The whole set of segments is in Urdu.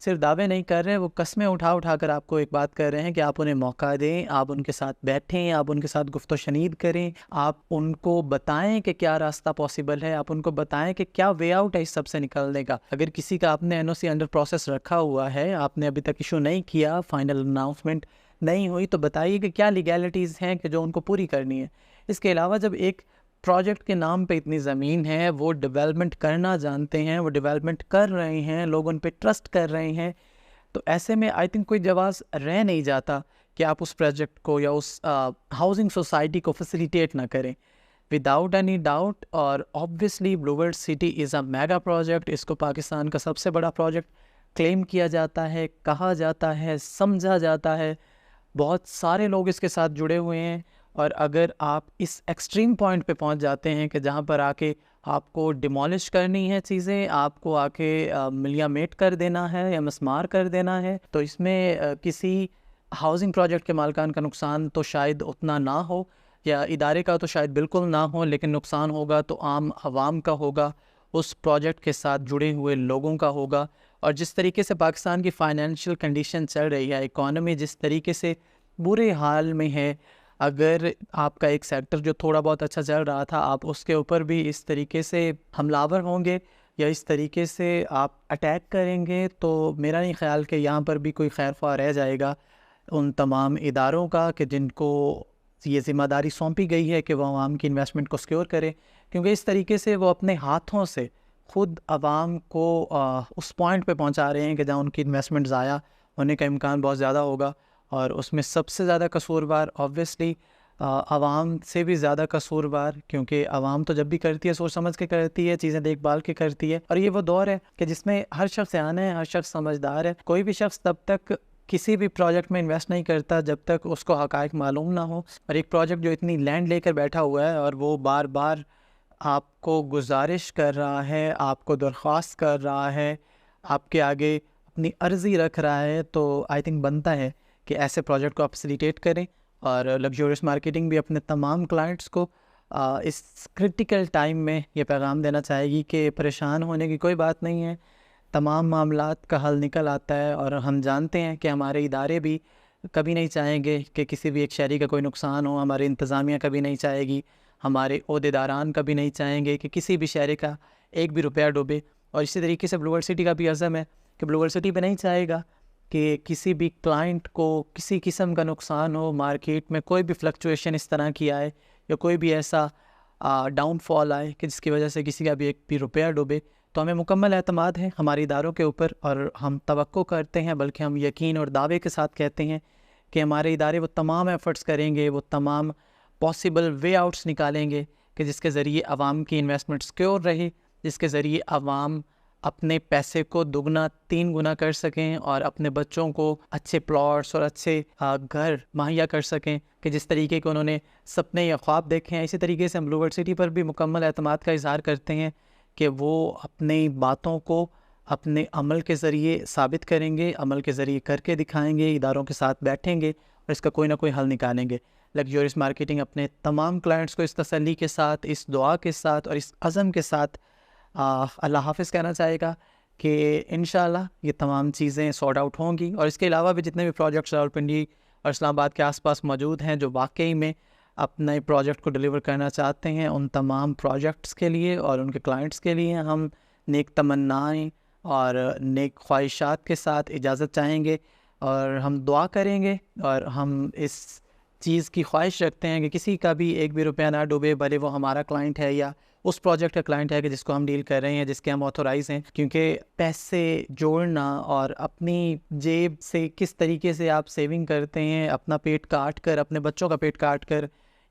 صرف دعوے نہیں کر رہے, وہ قسمیں اٹھا اٹھا کر آپ کو ایک بات کر رہے ہیں کہ آپ انہیں موقع دیں, آپ ان کے ساتھ بیٹھیں, آپ ان کے ساتھ گفت و شنید کریں, آپ ان کو بتائیں کہ کیا راستہ پاسبل ہے, آپ ان کو بتائیں کہ کیا وے آؤٹ ہے اس سب سے نکلنے کا. اگر کسی کا آپ نے این او سی انڈر پروسیس رکھا ہوا ہے, آپ نے ابھی تک ایشو نہیں کیا, فائنل اناؤنسمنٹ نہیں ہوئی, تو بتائیے کہ کیا لیگیلٹیز ہیں کہ جو ان کو پوری کرنی ہے. اس کے علاوہ جب ایک پروجیکٹ کے نام پہ اتنی زمین ہے, وہ ڈیولپمنٹ کرنا جانتے ہیں, وہ ڈیولپمنٹ کر رہے ہیں, لوگ ان پہ ٹرسٹ کر رہے ہیں, تو ایسے میں آئی تھنک کوئی جواز رہ نہیں جاتا کہ آپ اس پروجیکٹ کو یا اس ہاؤسنگ سوسائٹی کو فیسیلیٹیٹ نہ کریں وداؤٹ اینی ڈاؤٹ. اور obviously blue world city is a mega project, اس کو پاکستان کا سب سے بڑا پروجیکٹ کلیم کیا جاتا ہے, کہا جاتا ہے, سمجھا جاتا ہے, بہت سارے لوگ اس کے ساتھ جڑے ہوئے ہیں. اور اگر آپ اس ایکسٹریم پوائنٹ پہ پہنچ جاتے ہیں کہ جہاں پر آ کے آپ کو ڈیمولش کرنی ہے چیزیں, آپ کو آ کے ملیا میٹ کر دینا ہے یا مسمار کر دینا ہے, تو اس میں کسی ہاؤسنگ پروجیکٹ کے مالکان کا نقصان تو شاید اتنا نہ ہو, یا ادارے کا تو شاید بالکل نہ ہو, لیکن نقصان ہوگا تو عام عوام کا ہوگا, اس پروجیکٹ کے ساتھ جڑے ہوئے لوگوں کا ہوگا. اور جس طریقے سے پاکستان کی فائنینشیل کنڈیشن چل رہی ہے, اکانومی جس طریقے سے برے حال میں ہے, اگر آپ کا ایک سیکٹر جو تھوڑا بہت اچھا چل رہا تھا, آپ اس کے اوپر بھی اس طریقے سے حملہ آور ہوں گے یا اس طریقے سے آپ اٹیک کریں گے, تو میرا نہیں خیال کہ یہاں پر بھی کوئی خیر خواہ رہ جائے گا ان تمام اداروں کا کہ جن کو یہ ذمہ داری سونپی گئی ہے کہ وہ عوام کی انویسٹمنٹ کو سیکیور کرے. کیونکہ اس طریقے سے وہ اپنے ہاتھوں سے خود عوام کو اس پوائنٹ پہ پہنچا رہے ہیں کہ جہاں ان کی انویسٹمنٹ ضائع ہونے کا امکان بہت زیادہ ہوگا. اور اس میں سب سے زیادہ قصوروار آبویسلی عوام سے بھی زیادہ قصوروار, کیونکہ عوام تو جب بھی کرتی ہے سوچ سمجھ کے کرتی ہے, چیزیں دیکھ بھال کے کرتی ہے. اور یہ وہ دور ہے کہ جس میں ہر شخص سیانا ہے, ہر شخص سمجھدار ہے. کوئی بھی شخص تب تک کسی بھی پروجیکٹ میں انویسٹ نہیں کرتا جب تک اس کو حقائق معلوم نہ ہو. اور ایک پروجیکٹ جو اتنی لینڈ لے کر بیٹھا ہوا ہے اور وہ بار بار آپ کو گزارش کر رہا ہے, آپ کو درخواست کر رہا ہے, آپ کے آگے اپنی عرضی رکھ رہا ہے, تو آئی تھنک بنتا ہے کہ ایسے پروجیکٹ کو آپ فیسیلیٹیٹ کریں. اور لگژریس مارکیٹنگ بھی اپنے تمام کلائنٹس کو اس کرٹیکل ٹائم میں یہ پیغام دینا چاہے گی کہ پریشان ہونے کی کوئی بات نہیں ہے, تمام معاملات کا حل نکل آتا ہے. اور ہم جانتے ہیں کہ ہمارے ادارے بھی کبھی نہیں چاہیں گے کہ کسی بھی ایک شہری کا کوئی نقصان ہو, ہماری انتظامیہ کبھی نہیں چاہے گی, ہمارے عہدیداران کبھی نہیں چاہیں گے کہ کسی بھی شہری کا ایک بھی روپیہ ڈوبے. اور اسی طریقے سے بلو ورلڈ سٹی کا بھی عزم ہے کہ بلو ورلڈ سٹی بھی نہیں چاہے گا کہ کسی بھی کلائنٹ کو کسی قسم کا نقصان ہو, مارکیٹ میں کوئی بھی فلکچویشن اس طرح کی آئے یا کوئی بھی ایسا ڈاؤن فال آئے کہ جس کی وجہ سے کسی کا بھی ایک بھی روپیہ ڈوبے. تو ہمیں مکمل اعتماد ہے ہمارے اداروں کے اوپر, اور ہم توقع کرتے ہیں, بلکہ ہم یقین اور دعوے کے ساتھ کہتے ہیں کہ ہمارے ادارے وہ تمام ایفرٹس کریں گے, وہ تمام پاسبل وے آؤٹس نکالیں گے کہ جس کے ذریعے عوام کی انویسٹمنٹ سیکیور رہے, جس کے ذریعے عوام اپنے پیسے کو دگنا 3 گنا کر سکیں اور اپنے بچوں کو اچھے پلاٹس اور اچھے گھر مہیا کر سکیں کہ جس طریقے کے انہوں نے سپنے یا خواب دیکھے ہیں. اسی طریقے سے ہم بلو ورلڈ سٹی پر بھی مکمل اعتماد کا اظہار کرتے ہیں کہ وہ اپنی باتوں کو اپنے عمل کے ذریعے ثابت کریں گے, عمل کے ذریعے کر کے دکھائیں گے, اداروں کے ساتھ بیٹھیں گے اور اس کا کوئی نہ کوئی حل نکالیں گے. لگژریس مارکیٹنگ اپنے تمام کلائنٹس کو اس تسلی کے ساتھ, اس دعا کے ساتھ اور اس عزم کے ساتھ اللہ حافظ کہنا چاہے گا کہ انشاءاللہ یہ تمام چیزیں سارٹ آؤٹ ہوں گی. اور اس کے علاوہ بھی جتنے بھی پروجیکٹس راولپنڈی اور اسلام آباد کے آس پاس موجود ہیں جو واقعی میں اپنے پروجیکٹ کو ڈیلیور کرنا چاہتے ہیں, ان تمام پروجیکٹس کے لیے اور ان کے کلائنٹس کے لیے ہم نیک تمنائیں اور نیک خواہشات کے ساتھ اجازت چاہیں گے, اور ہم دعا کریں گے, اور ہم اس چیز کی خواہش رکھتے ہیں کہ کسی کا بھی ایک بھی روپیہ نہ ڈوبے, بھلے وہ ہمارا کلائنٹ ہے یا اس پروجیکٹ کا کلائنٹ ہے کہ جس کو ہم ڈیل کر رہے ہیں, جس کے ہم آتھورائز ہیں. کیونکہ پیسے جوڑنا اور اپنی جیب سے کس طریقے سے آپ سیونگ کرتے ہیں, اپنا پیٹ کاٹ کر, اپنے بچوں کا پیٹ کاٹ کر,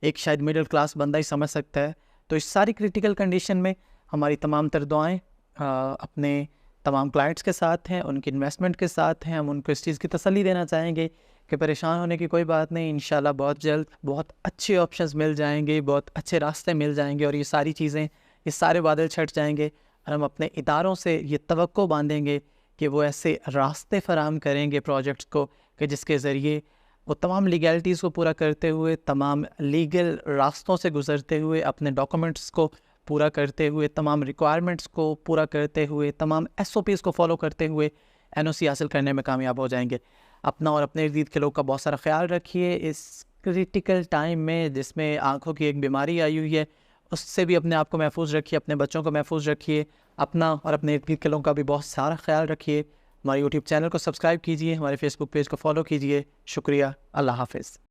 ایک شاید مڈل کلاس بندہ ہی سمجھ سکتا ہے. تو اس ساری کرٹیکل کنڈیشن میں ہماری تمام تر دعائیں اپنے تمام کلائنٹس کے ساتھ ہیں, ان کی انویسٹمنٹ کے ساتھ ہیں. ہم ان کو اس چیز کی تسلی دینا چاہیں گے کہ پریشان ہونے کی کوئی بات نہیں, انشاءاللہ بہت جلد بہت اچھے آپشنز مل جائیں گے, بہت اچھے راستے مل جائیں گے, اور یہ ساری چیزیں, یہ سارے بادل چھٹ جائیں گے. اور ہم اپنے اداروں سے یہ توقع باندھیں گے کہ وہ ایسے راستے فراہم کریں گے پروجیکٹس کو کہ جس کے ذریعے وہ تمام لیگلٹیز کو پورا کرتے ہوئے, تمام لیگل راستوں سے گزرتے ہوئے, اپنے ڈاکومنٹس کو پورا کرتے ہوئے, تمام ریکوائرمنٹس کو پورا کرتے ہوئے, تمام ایس او پیز کو فالو کرتے ہوئے NOC حاصل کرنے میں کامیاب ہو جائیں گے۔ اپنا اور اپنے ارد گرد کے لوگ کا بہت سارا خیال رکھیے اس کریٹیکل ٹائم میں جس میں آنکھوں کی ایک بیماری آئی ہوئی ہے، اس سے بھی اپنے آپ کو محفوظ رکھیے، اپنے بچوں کو محفوظ رکھیے، اپنا اور اپنے ارد گرد کے لوگوں کا بھی بہت سارا خیال رکھیے۔ ہمارے YouTube چینل کو سبسکرائب کیجیے، ہمارے Facebook پیج کو فالو کیجیے۔ شکریہ، اللہ حافظ۔